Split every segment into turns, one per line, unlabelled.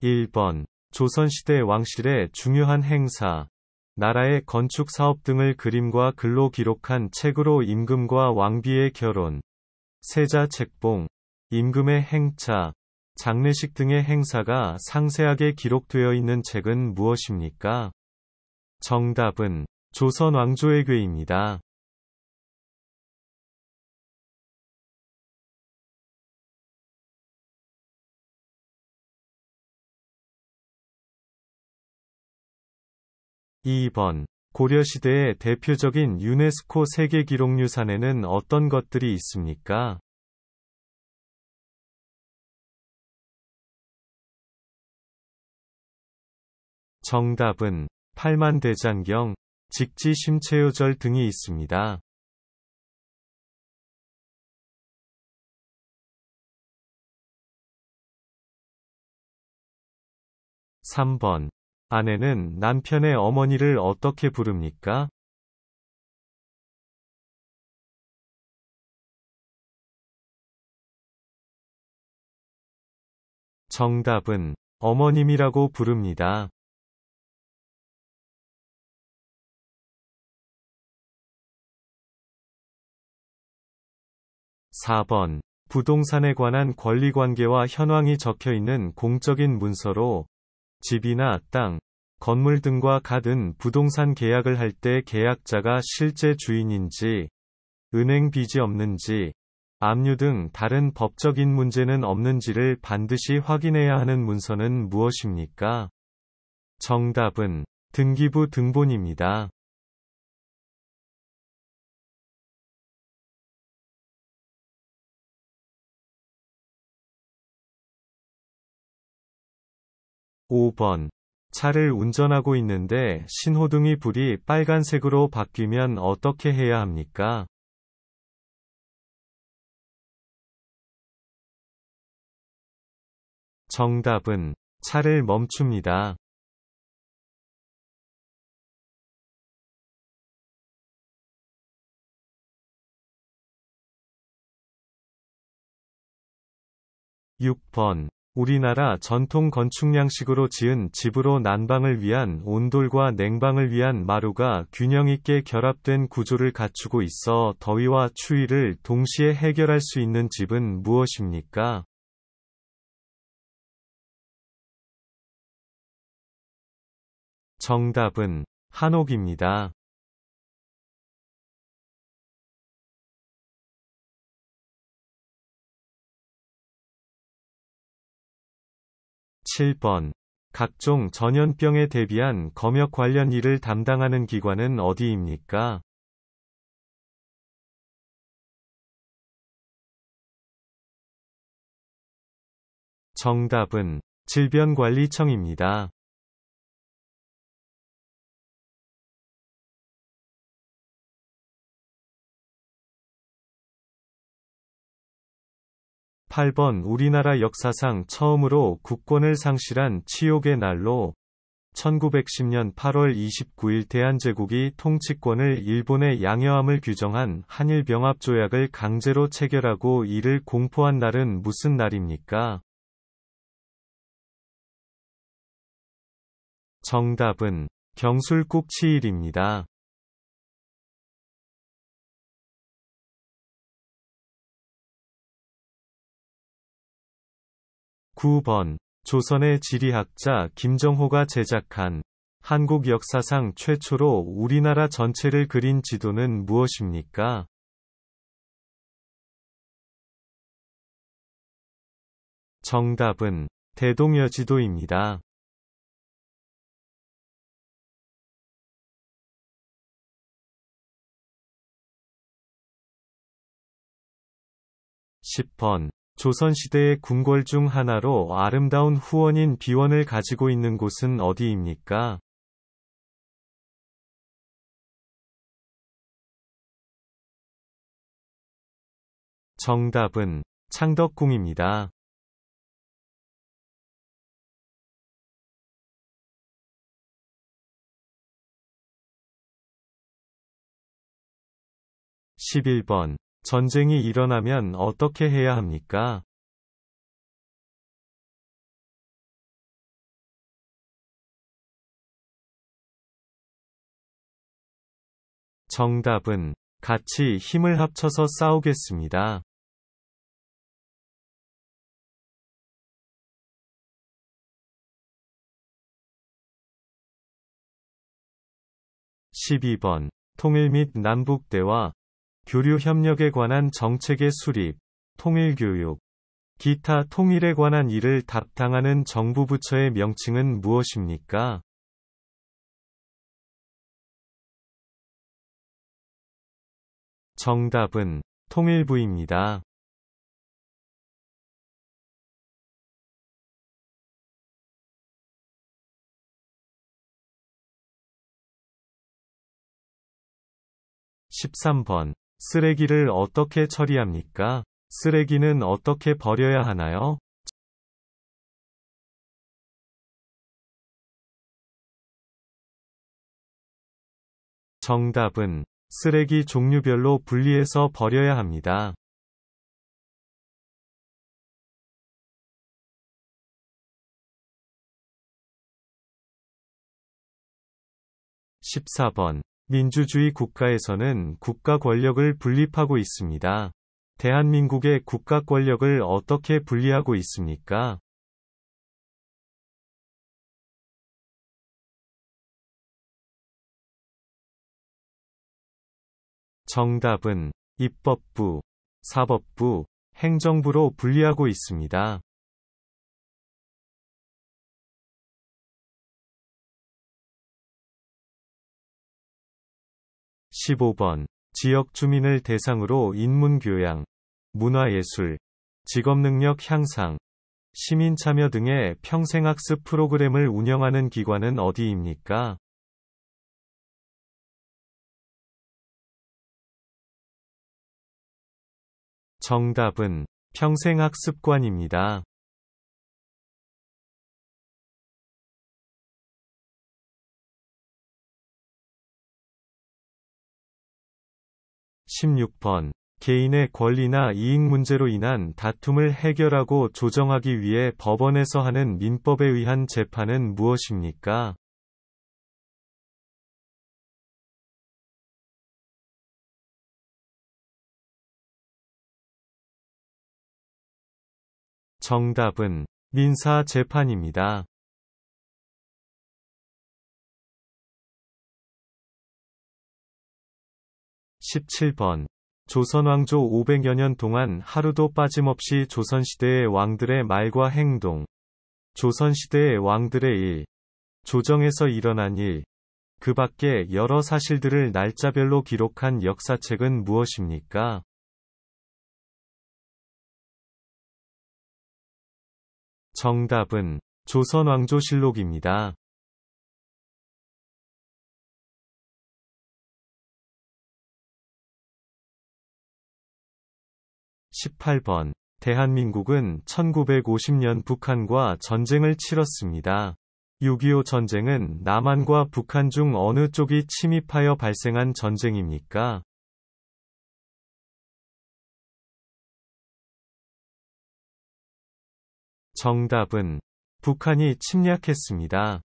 1번. 조선시대 왕실의 중요한 행사, 나라의 건축 사업 등을 그림과 글로 기록한 책으로 임금과 왕비의 결혼, 세자 책봉, 임금의 행차, 장례식 등의 행사가 상세하게 기록되어 있는 책은 무엇입니까? 정답은 조선 왕조의궤입니다. 2번. 고려시대의 대표적인 유네스코 세계기록유산에는 어떤 것들이 있습니까? 정답은 팔만대장경, 직지심체요절 등이 있습니다. 3번. 아내는 남편의 어머니를 어떻게 부릅니까? 정답은 어머님이라고 부릅니다. 4번. 부동산에 관한 권리관계와 현황이 적혀 있는 공적인 문서로 집이나 땅, 건물 등과 같은 부동산 계약을 할 때 계약자가 실제 주인인지, 은행 빚이 없는지, 압류 등 다른 법적인 문제는 없는지를 반드시 확인해야 하는 문서는 무엇입니까? 정답은 등기부 등본입니다. 5번. 차를 운전하고 있는데 신호등이 불이 빨간색으로 바뀌면 어떻게 해야 합니까? 정답은 차를 멈춥니다. 6번. 우리나라 전통 건축 양식으로 지은 집으로 난방을 위한 온돌과 냉방을 위한 마루가 균형 있게 결합된 구조를 갖추고 있어 더위와 추위를 동시에 해결할 수 있는 집은 무엇입니까? 정답은 한옥입니다. 7번. 각종 전염병에 대비한 검역 관련 일을 담당하는 기관은 어디입니까? 정답은 질병관리청입니다. 8번. 우리나라 역사상 처음으로 국권을 상실한 치욕의 날로 1910년 8월 29일 대한제국이 통치권을 일본에 양여함을 규정한 한일병합조약을 강제로 체결하고 이를 공포한 날은 무슨 날입니까? 정답은 경술국치일입니다. 9번. 조선의 지리학자 김정호가 제작한 한국 역사상 최초로 우리나라 전체를 그린 지도는 무엇입니까? 정답은 대동여지도입니다. 10번. 조선시대의 궁궐 중 하나로 아름다운 후원인 비원을 가지고 있는 곳은 어디입니까? 정답은 창덕궁입니다. 11번. 전쟁이 일어나면 어떻게 해야 합니까? 정답은 같이 힘을 합쳐서 싸우겠습니다. 12번. 통일 및 남북대화, 교류 협력에 관한 정책의 수립, 통일교육, 기타 통일에 관한 일을 담당하는 정부 부처의 명칭은 무엇입니까? 정답은 통일부입니다. 13번. 쓰레기를 어떻게 처리합니까? 쓰레기는 어떻게 버려야 하나요? 정답은 쓰레기 종류별로 분리해서 버려야 합니다. 14번. 민주주의 국가에서는 국가 권력을 분립하고 있습니다. 대한민국의 국가 권력을 어떻게 분리하고 있습니까? 정답은 입법부, 사법부, 행정부로 분리하고 있습니다. 15번. 지역 주민을 대상으로 인문교양, 문화예술, 직업능력 향상, 시민참여 등의 평생학습 프로그램을 운영하는 기관은 어디입니까? 정답은 평생학습관입니다. 16번. 개인의 권리나 이익 문제로 인한 다툼을 해결하고 조정하기 위해 법원에서 하는 민법에 의한 재판은 무엇입니까? 정답은 민사 재판입니다. 17번. 조선왕조 500여 년 동안 하루도 빠짐없이 조선시대의 왕들의 말과 행동, 조선시대의 왕들의 일, 조정에서 일어난 일, 그 밖에 여러 사실들을 날짜별로 기록한 역사책은 무엇입니까? 정답은 조선왕조실록입니다. 18번. 대한민국은 1950년 북한과 전쟁을 치렀습니다. 6.25 전쟁은 남한과 북한 중 어느 쪽이 침입하여 발생한 전쟁입니까? 정답은 북한이 침략했습니다.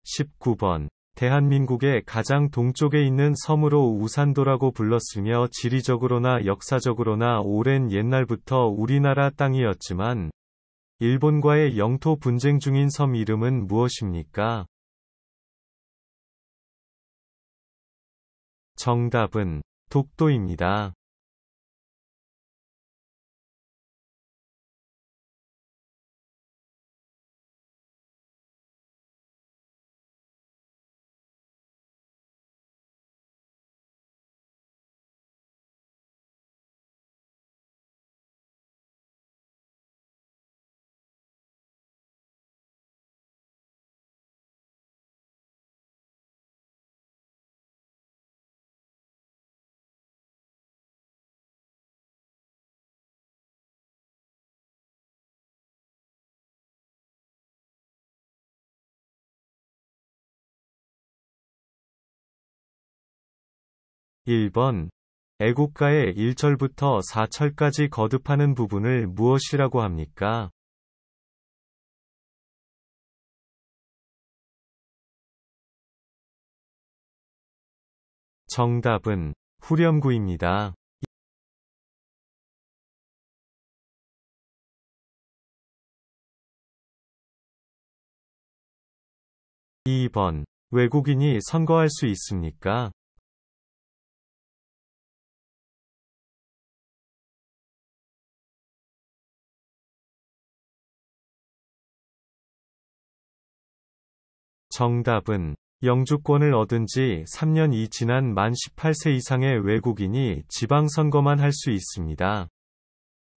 19번. 대한민국의 가장 동쪽에 있는 섬으로 우산도라고 불렀으며 지리적으로나 역사적으로나 오랜 옛날부터 우리나라 땅이었지만 일본과의 영토 분쟁 중인 섬 이름은 무엇입니까? 정답은 독도입니다. 1번. 애국가의 1절부터 4절까지 거듭하는 부분을 무엇이라고 합니까? 정답은 후렴구입니다. 2번. 외국인이 선거할 수 있습니까? 정답은 영주권을 얻은 지 3년이 지난 만 18세 이상의 외국인이 지방선거만 할 수 있습니다.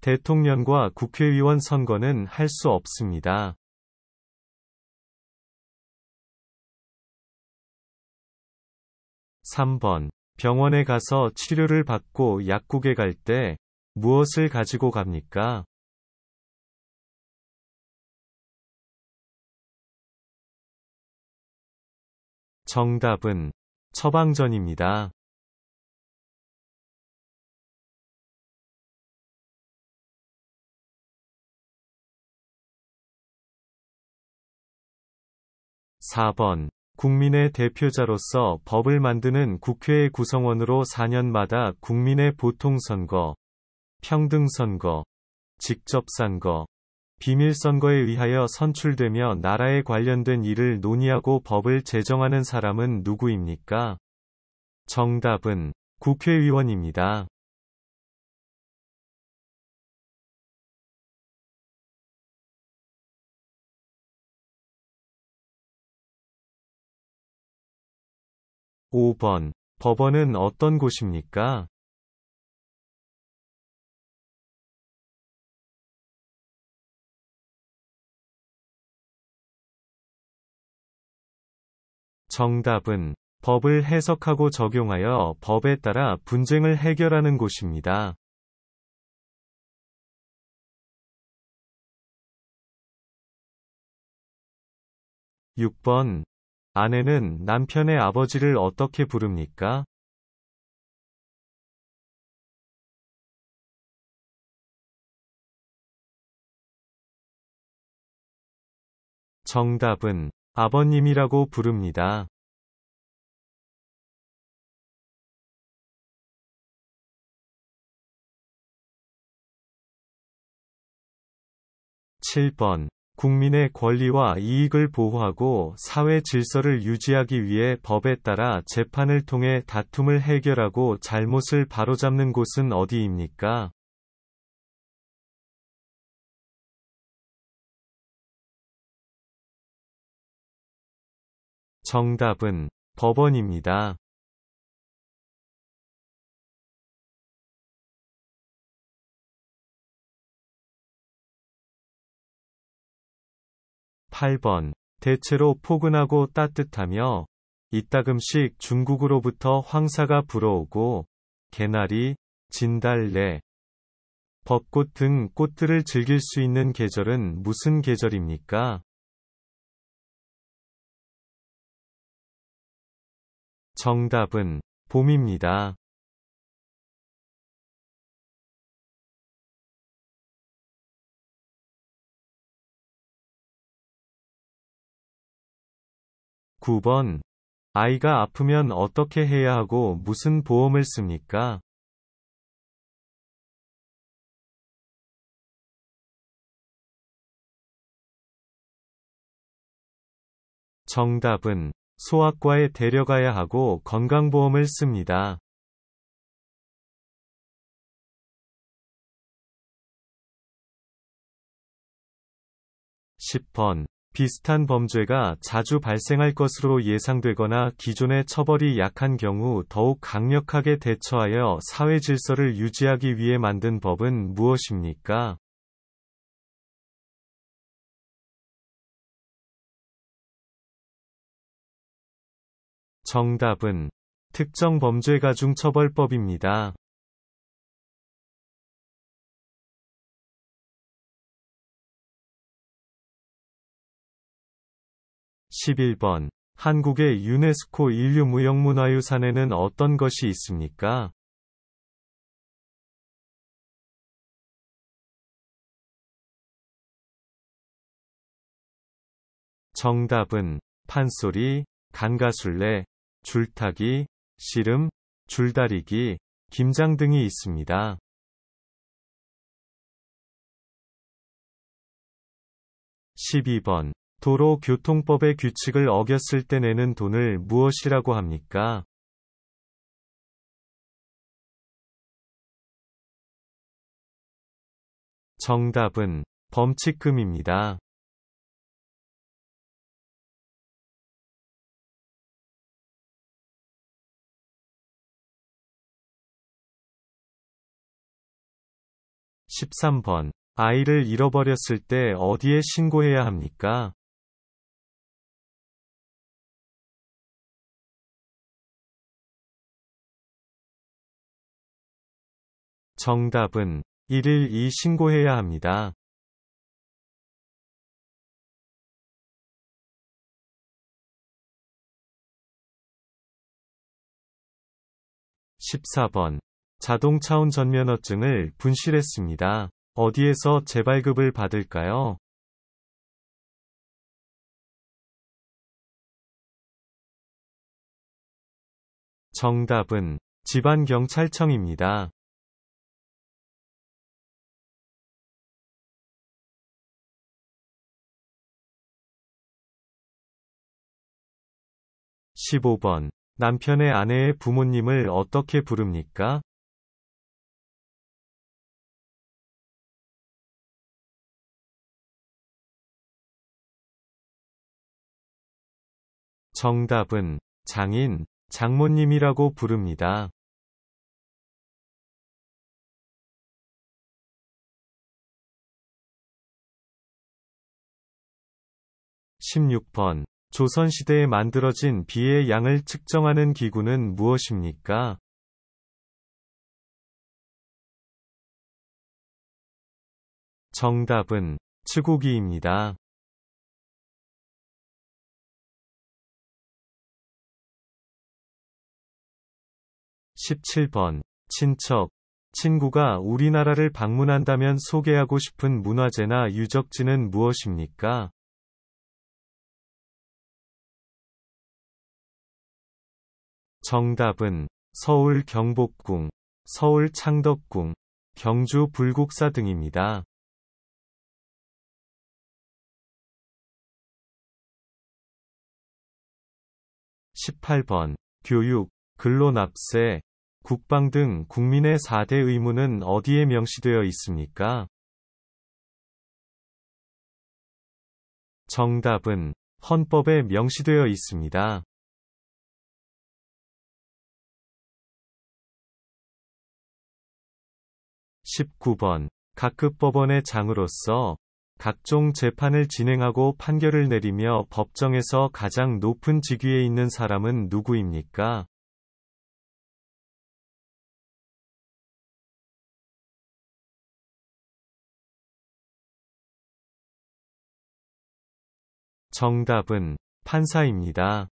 대통령과 국회의원 선거는 할 수 없습니다. 3번. 병원에 가서 치료를 받고 약국에 갈 때 무엇을 가지고 갑니까? 정답은 처방전입니다. 4번. 국민의 대표자로서 법을 만드는 국회의 구성원으로 4년마다 국민의 보통선거, 평등선거, 직접선거, 비밀선거에 의하여 선출되며 나라에 관련된 일을 논의하고 법을 제정하는 사람은 누구입니까? 정답은 국회의원입니다. 5번. 법원은 어떤 곳입니까? 정답은 법을 해석하고 적용하여 법에 따라 분쟁을 해결하는 곳입니다. 6번. 아내는 남편의 아버지를 어떻게 부릅니까? 정답은 아버님이라고 부릅니다. 7번. 국민의 권리와 이익을 보호하고 사회 질서를 유지하기 위해 법에 따라 재판을 통해 다툼을 해결하고 잘못을 바로잡는 곳은 어디입니까? 정답은 법원입니다. 8번. 대체로 포근하고 따뜻하며 이따금씩 중국으로부터 황사가 불어오고 개나리, 진달래, 벚꽃 등 꽃들을 즐길 수 있는 계절은 무슨 계절입니까? 정답은 봄입니다. 9번. 아이가 아프면 어떻게 해야 하고 무슨 보험을 씁니까? 정답은 소아과에 데려가야 하고 건강보험을 씁니다. 10번. 비슷한 범죄가 자주 발생할 것으로 예상되거나 기존의 처벌이 약한 경우 더욱 강력하게 대처하여 사회 질서를 유지하기 위해 만든 법은 무엇입니까? 정답은 특정범죄가중처벌법입니다. 11번. 한국의 유네스코 인류무형문화유산에는 어떤 것이 있습니까? 정답은 판소리, 강가술래, 줄타기, 씨름, 줄다리기, 김장 등이 있습니다. 12번. 도로교통법의 규칙을 어겼을 때 내는 돈을 무엇이라고 합니까? 정답은 범칙금입니다. 13번. 아이를 잃어버렸을 때 어디에 신고해야 합니까? 정답은 112 신고해야 합니다. 14번. 자동차 운전면허증을 분실했습니다. 어디에서 재발급을 받을까요? 정답은 지방경찰청입니다. 15번. 남편의 아내의 부모님을 어떻게 부릅니까? 정답은 장인, 장모님이라고 부릅니다. 16번. 조선시대에 만들어진 비의 양을 측정하는 기구는 무엇입니까? 정답은 치국이입니다. 17번. 친척, 친구가 우리나라를 방문한다면 소개하고 싶은 문화재나 유적지는 무엇입니까? 정답은 서울 경복궁, 서울 창덕궁, 경주 불국사 등입니다. 18번. 교육, 근로납세, 국방 등 국민의 4대 의무는 어디에 명시되어 있습니까? 정답은 헌법에 명시되어 있습니다. 19번. 각급 법원의 장으로서 각종 재판을 진행하고 판결을 내리며 법정에서 가장 높은 직위에 있는 사람은 누구입니까? 정답은 판사입니다.